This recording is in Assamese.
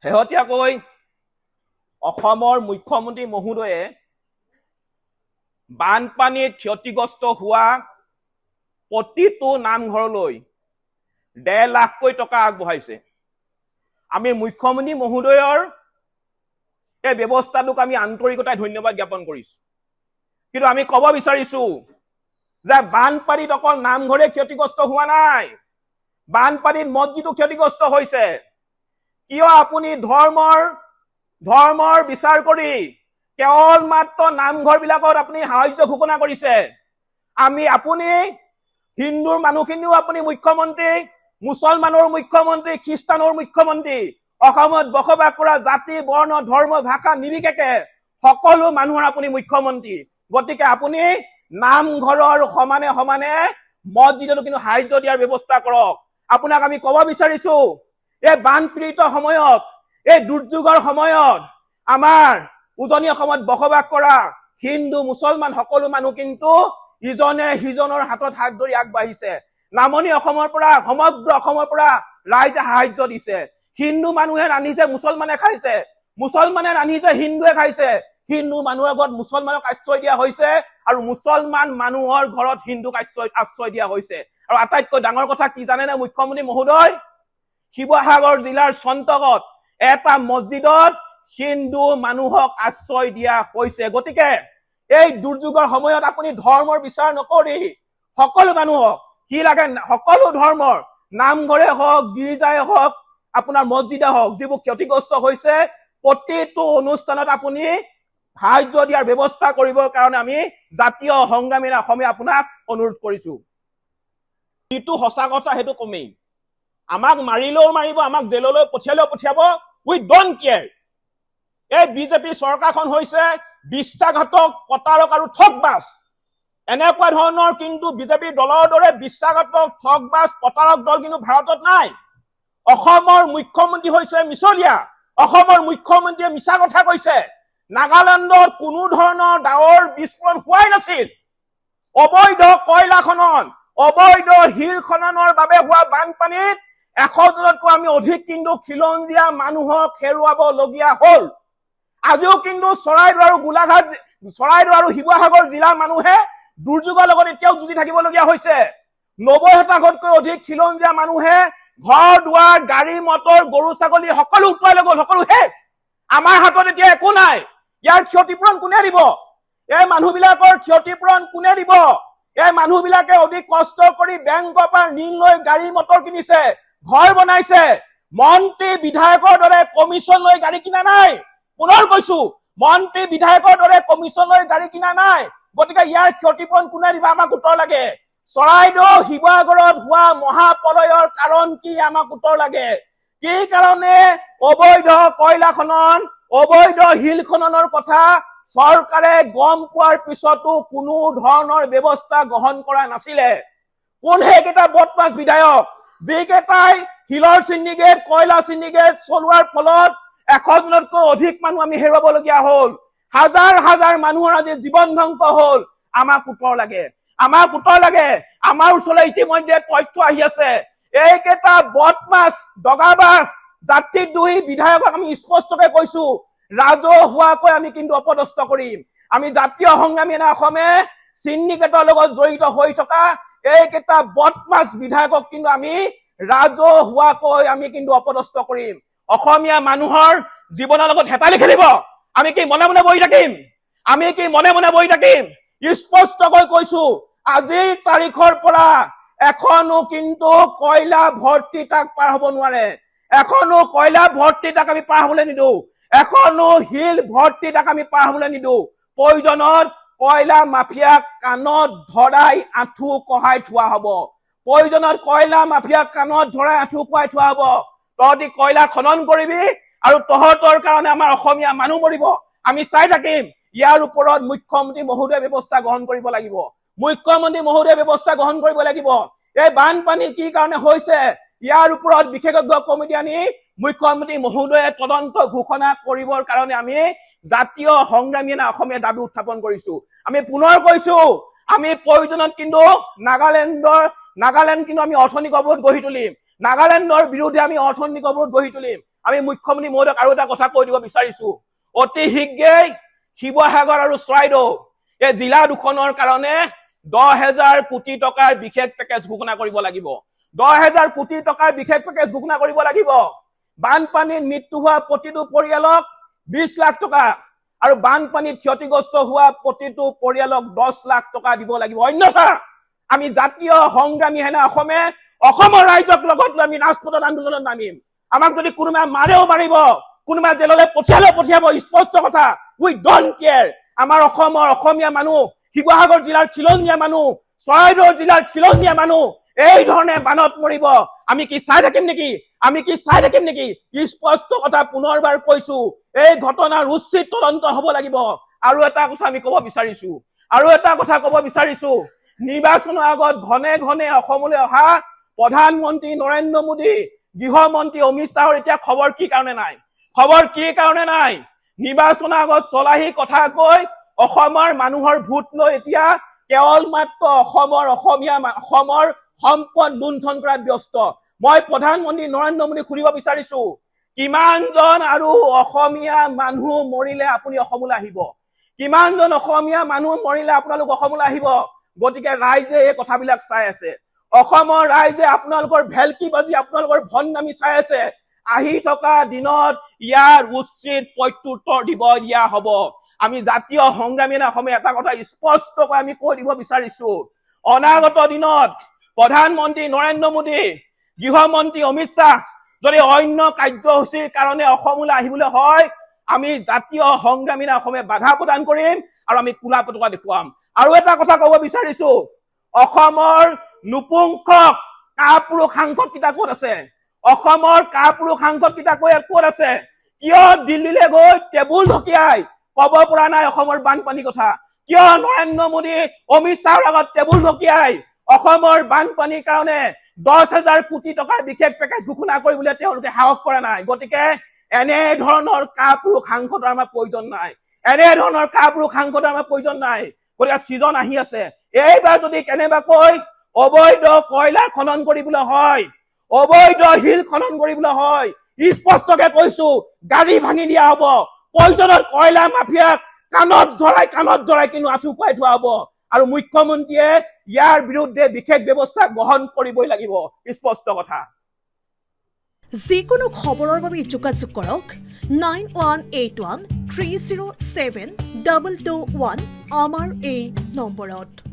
শেহতীয়াকৈ অসমৰ মুখ্যমন্ত্ৰী মহোদয়ে বানপানীত ক্ষতিগ্ৰস্ত হোৱা প্ৰতিটো নামঘৰলৈ 1.5 লাখকৈ টকা আগবঢ়াইছে। আমি মুখ্যমন্ত্ৰী মহোদয়ৰ এই ব্যৱস্থাটোক আমি আন্তৰিকতাৰে ধন্যবাদ জ্ঞাপন কৰিছো। কিন্তু আমি ক'ব বিচাৰিছো যে বানপানীত অকল নামঘৰে ক্ষতিগ্ৰস্ত হোৱা নাই, বানপানীত মছজিদো ক্ষতিগ্ৰস্ত হৈছে। কিয় আপুনি ধৰ্মৰ বিচাৰ কৰি কেৱল মাত্ৰ নামঘৰ বিলাকত আপুনি সাহায্য ঘোষণা কৰিছে? আপুনি হিন্দুৰ মানুহখিনিও আপুনি মুখ্যমন্ত্ৰী, মুছলমানৰ মুখ্যমন্ত্ৰী, খ্ৰীষ্টানৰ মুখ্যমন্ত্ৰী, অসমত বসবাস কৰা জাতি বৰ্ণ ধৰ্ম ভাষা নিৰ্বিশেষে সকলো মানুহৰ আপুনি মুখ্যমন্ত্ৰী। গতিকে আপুনি নামঘৰৰ সমানে সমানে মছজিদতো কিন্তু সাহায্য দিয়াৰ ব্যৱস্থা কৰক। আপোনাক আমি ক'ব বিচাৰিছো, এই বানপীড়িত সময়ত, এই দুৰ্যোগৰ সময়ত আমাৰ উজনি অসমত বসবাস কৰা হিন্দু মুছলমান সকলো মানুহ কিন্তু ইজনে সিজনৰ হাতত হাত ধৰি আগবাঢ়িছে। নামনি অসমৰ পৰা সমগ্ৰ অসমৰ পৰা ৰাইজে সাহায্য দিছে। হিন্দু মানুহে ৰান্ধিছে, মুছলমানে খাইছে, মুছলমানে ৰান্ধিছে, হিন্দুৱে খাইছে। হিন্দু মানুহৰ ঘৰত মুছলমানক আশ্ৰয় দিয়া হৈছে আৰু মুছলমান মানুহৰ ঘৰত হিন্দুক আশ্ৰয় দিয়া হৈছে। আৰু আটাইতকৈ ডাঙৰ কথা কি জানেনে মুখ্যমন্ত্ৰী মহোদয়? শিৱসাগৰ জিলাৰ চন্তগত এটা মছজিদত হিন্দু মানুহক আশ্ৰয় দিয়া হৈছে। গতিকে এই দুৰ্যোগৰ সময়ত আপুনি ধৰ্মৰ বিচাৰ নকৰি সকলো মানুহক কি লাগে, সকলো ধৰ্মৰ নামঘৰে হওক, গীৰ্জাই হওক, আপোনাৰ মছজিদে হওক, যিবোৰ ক্ষতিগ্ৰস্ত হৈছে প্ৰতিটো অনুষ্ঠানত আপুনি সাহায্য দিয়াৰ ব্যৱস্থা কৰিবৰ কাৰণে আমি জাতীয় সংগ্ৰামী অসমীয়া আপোনাক অনুৰোধ কৰিছো। যিটো সঁচা কথা সেইটো কমেই, আমাক মাৰিলেও মাৰিব, আমাক জেললৈ পঠিয়ালেও পঠিয়াব, উই ডোন্ট কেয়াৰ। এই বিজেপি চৰকাৰখন হৈছে বিশ্বাসঘাতক, প্ৰতাৰক আৰু ঠগবাজ। এনেকুৱা ধৰণৰ কিন্তু বিজেপি দলৰ দৰে বিশ্বাসঘাতক, ঠগবাজ, প্ৰতাৰক দল কিন্তু ভাৰতত নাই। অসমৰ মুখ্যমন্ত্ৰী হৈছে মিছলীয়া, অসমৰ মুখ্যমন্ত্ৰীয়ে মিছা কথা কৈছে। নাগালেণ্ডত কোনো ধৰণৰ ডাৱৰ বিস্ফোৰণ হোৱাই নাছিল। অবৈধ কয়লা খনন, অবৈধ শিল খননৰ বাবে হোৱা বানপানীত 100 জনতকৈ আমি অধিক কিন্তু খিলঞ্জীয়া মানুহক হেৰুৱাবলগীয়া হ'ল। আজিও কিন্তু চৰাইদেউ আৰু গোলাঘাট, চৰাইদেউ আৰু শিৱসাগৰ জিলাৰ মানুহে দুৰ্যোগৰ লগত এতিয়াও যুঁজি থাকিবলগীয়া হৈছে। 90% অধিক খিলঞ্জীয়া মানুহে ঘৰ দুৱাৰ, গাড়ী মটৰ, গৰু ছাগলী সকলো উটুৱাই লৈ গ'ল, সকলো শেষ। আমাৰ হাতত এতিয়া একো নাই। ইয়াৰ ক্ষতিপূৰণ কোনে দিব? এই মানুহবিলাকৰ ক্ষতিপূৰণ কোনে দিব? এই মানুহবিলাকে অধিক কষ্ট কৰি বেংকৰ পৰা ঋণ লৈ গাড়ী মটৰ কিনিছে, ঘৰ বনাইছে। মন্ত্ৰী বিধায়কৰ দৰে কমিশ্যন লৈ গাড়ী কিনা নাই। পুনৰ কৈছো, মন্ত্ৰী বিধায়কৰ দৰে কমিশ্যন লৈ গাড়ী কিনা নাই। গতিকে ইয়াৰ ক্ষতিপূৰণ কোনে দিব? আমাক উত্তৰ লাগে। চৰাইদেউ শিৱসাগৰত হোৱা মহাপ্ৰলয়ৰ কাৰণ কি? আমাক উত্তৰ লাগে। কি কাৰণে অবৈধ কয়লা খনন, অবৈধ শিল খননৰ কথা চৰকাৰে গম পোৱাৰ পিছতো কোনো ধৰণৰ ব্যৱস্থা গ্ৰহণ কৰা নাছিলে? কোন সেইকেইটা বদমাছ বিধায়ক যিকেইটাই শিলৰ চিণ্ডিকেট, কয়লা চিণ্ডিকেট চলোৱাৰ ফলত 100 জনতকৈ অধিক মানুহ আমি হেৰুৱাবলগীয়া হ'ল, হাজাৰ হাজাৰ মানুহৰ আজি জীৱন ধ্বংস হ'ল? আমাক উত্তৰ লাগে, আমাক উত্তৰ লাগে। আমাৰ ওচৰলৈ ইতিমধ্যে তথ্য আহি আছে। এইকেইটা বদমাছ, দগাবাজ, জাতিদ্ৰোহী বিধায়কক আমি স্পষ্টকৈ কৈছো, ৰাজহুৱাকৈ আমি কিন্তু অপদস্থ কৰিম। আমি জাতীয় সংগ্ৰামী অসমে চিণ্ডিকেটৰ লগত জড়িত হৈ থকা এইকেইটা বদমাছ বিধায়কক কিন্তু আমি ৰাজহুৱাকৈ আমি কিন্তু অপদস্থ কৰিম। অসমীয়া মানুহৰ জীৱনৰ লগত হেতালি খেলিব। আমি কি মনে মনে বহি থাকিম? আমি কি মনে মনে বহি থাকিম? স্পষ্টকৈ কৈছো, আজিৰ তাৰিখৰ পৰা এখনো কিন্তু কয়লা ভৰ্তি তাক পাৰ হ'ব নোৱাৰে। এখনো কয়লা ভৰ্তি তাক আমি পাৰ হ'বলৈ নিদিওঁ। এখনো শিল ভৰ্তি তাক আমি পাৰ হ'বলৈ নিদিওঁ। প্ৰয়োজনত কয়লা মাফিয়াক কাণত ধৰাই আঁঠু কঢ়াই থোৱা হ'ব। প্ৰয়োজনত কয়লা মাফিয়াক কাণত ধৰাই আঁঠু কঢ়াই থোৱা হ'ব। তহঁতি কয়লা খনন কৰিবি আৰু তহঁতৰ কাৰণে আমাৰ অসমীয়া মানুহ মৰিব, আমি চাই থাকিম। ইয়াৰ ওপৰত মুখ্যমন্ত্ৰী মহোদয়ে ব্যৱস্থা গ্ৰহণ কৰিব লাগিব। মুখ্যমন্ত্ৰী মহোদয়ে ব্যৱস্থা গ্ৰহণ কৰিব লাগিব। এই বানপানী কি কাৰণে হৈছে ইয়াৰ ওপৰত বিশেষজ্ঞ কমিটি আনি মুখ্যমন্ত্ৰী মহোদয়ে তদন্ত ঘোষণা কৰিবৰ কাৰণে আমি জাতীয় সংগ্ৰামী অসমীয়া দাবী উত্থাপন কৰিছো। আমি পুনৰ কৈছো, আমি প্ৰয়োজনত কিন্তু নাগালেণ্ড কিন্তু আমি অৰ্থনৈতিক অৱৰোধ গঢ়ি তুলিম। নাগালেণ্ডৰ বিৰুদ্ধে আমি অৰ্থনৈতিক অৱৰোধ গঢ়ি তুলিম। আমি মুখ্যমন্ত্ৰী মহোদয়ক আৰু এটা কথা কৈ দিব বিচাৰিছো, অতি শীঘ্ৰেই শিৱসাগৰ আৰু চৰাইদেউ এই জিলা দুখনৰ কাৰণে 10,000 কোটি টকাৰ বিশেষ পেকেজ ঘোষণা কৰিব লাগিব। 10,000 কোটি টকাৰ বিশেষ পেকেজ ঘোষণা কৰিব লাগিব। বানপানীত মৃত্যু হোৱা প্ৰতিটো পৰিয়ালক 20 লাখ টকা আৰু বানপানীত ক্ষতিগ্ৰস্ত হোৱা প্ৰতিটো পৰিয়ালক 10 লাখ টকা দিব লাগিব। অন্যথা আমি জাতীয় সংগ্ৰামী সেনা অসমৰ ৰাইজক লগত লৈ আমি ৰাজপথত আন্দোলনত নামিম। আমাক যদি কোনোবাই মাৰেও মাৰিব, কোনোবাই জেললৈ পঠিয়াব, স্পষ্ট কথা, উই ডোন্ট কেয়াৰ। আমাৰ অসমীয়া মানুহ, শিৱসাগৰ জিলাৰ খিলঞ্জীয়া মানুহ, চৰাইদেউ জিলাৰ খিলঞ্জীয়া মানুহ এই ধৰণে বানত মৰিব। আমি কি চাই থাকিম নেকি? স্পষ্ট কথা পুনৰবাৰ কৈছো, এই ঘটনাৰ উচিত তদন্ত হ'ব লাগিব। আৰু এটা কথা আমি ক'ব বিচাৰিছো, নিৰ্বাচনৰ আগত ঘনে ঘনে অসমলৈ অহা প্ৰধানমন্ত্ৰী নৰেন্দ্ৰ মোদী, গৃহমন্ত্ৰী অমিত শ্বাহৰ এতিয়া খবৰ কি কাৰণে নাই? নিৰ্বাচনৰ আগত চলাহী কথা কৈ অসমৰ মানুহৰ ভোট লৈ এতিয়া কেৱল মাত্ৰ অসমৰ সম্পদ লুণ্ঠন কৰাত ব্যস্ত। মই প্ৰধানমন্ত্ৰী নৰেন্দ্ৰ মোদীক সুধিব বিচাৰিছো, কিমানজন আৰু অসমীয়া মানুহ মৰিলে আপুনি অসমলৈ আহিব? কিমানজন অসমীয়া মানুহ মৰিলে আপোনালোক অসমলৈ আহিব? গতিকে ৰাইজে এই কথাবিলাক চাই আছে। অসমৰ ৰাইজে আপোনালোকৰ ভেলকিবাজি, আপোনালোকৰ ভণ্ডামি চাই আছে। আহি থকা দিনত ইয়াৰ উচিত প্ৰত্যুত্তৰ দিয়া হ'ব। আমি জাতীয় সংগ্ৰামী অসমে এটা কথা স্পষ্টকৈ আমি কৈ দিব বিচাৰিছো, অনাগত দিনত প্ৰধানমন্ত্ৰী নৰেন্দ্ৰ মোদী, গৃহমন্ত্ৰী অমিত শ্বাহ যদি অন্য কাৰ্যসূচীৰ কাৰণে অসমলৈ আহিবলৈ হয়, আমি জাতীয় সংগ্ৰামী অসমে বাধা প্ৰদান কৰিম আৰু আমি কোলা পতাকা দেখুৱাম। আৰু এটা কথা ক'ব বিচাৰিছো, অসমৰ নপুংসক কাপুৰুষ সাংসদ কেইটা ক'ত আছে? অসমৰ কাপুৰুষ সাংসদ কেইটা ক'ত আছে? কিয় দিল্লীলৈ গৈ টেবুল ঢকিয়াই ক'ব পৰা নাই অসমৰ বানপানীৰ কথা? কিয় নৰেন্দ্ৰ মোদী, অমিত শ্বাহৰ আগত টেবুল ঢকিয়াই অসমৰ বানপানীৰ কাৰণে 10,000 কোটি টকাৰ বিশেষ পেকেজ ঘোষণা কৰিবলৈ তেওঁলোকে সাহস কৰা নাই? গতিকে এনে ধৰণৰ কাপুৰুষ সাংসদৰ আমাৰ প্ৰয়োজন নাই। গতিকে ছিজন আহি আছে, এইবাৰ যদি কেনেবাকৈ অবৈধ কয়লা খনন কৰিবলৈ হয়, অবৈধ শিল খনন কৰিবলৈ হয়, স্পষ্টকে কৈছো গাড়ী ভাঙি দিয়া হ'ব। প্ৰয়োজনত কয়লা মাফিয়াক কাণত ধৰাই কিন্তু আঁঠু কুৱাই থোৱা হ'ব। আৰু মুখ্যমন্ত্ৰীয়ে ইয়াৰ বিৰুদ্ধে বিশেষ ব্যৱস্থা গ্ৰহণ কৰিবই লাগিব, স্পষ্ট কথা। যিকোনো খবৰৰ বাবে যোগাযোগ কৰক 9181 307 221 আমাৰ এই নম্বৰত।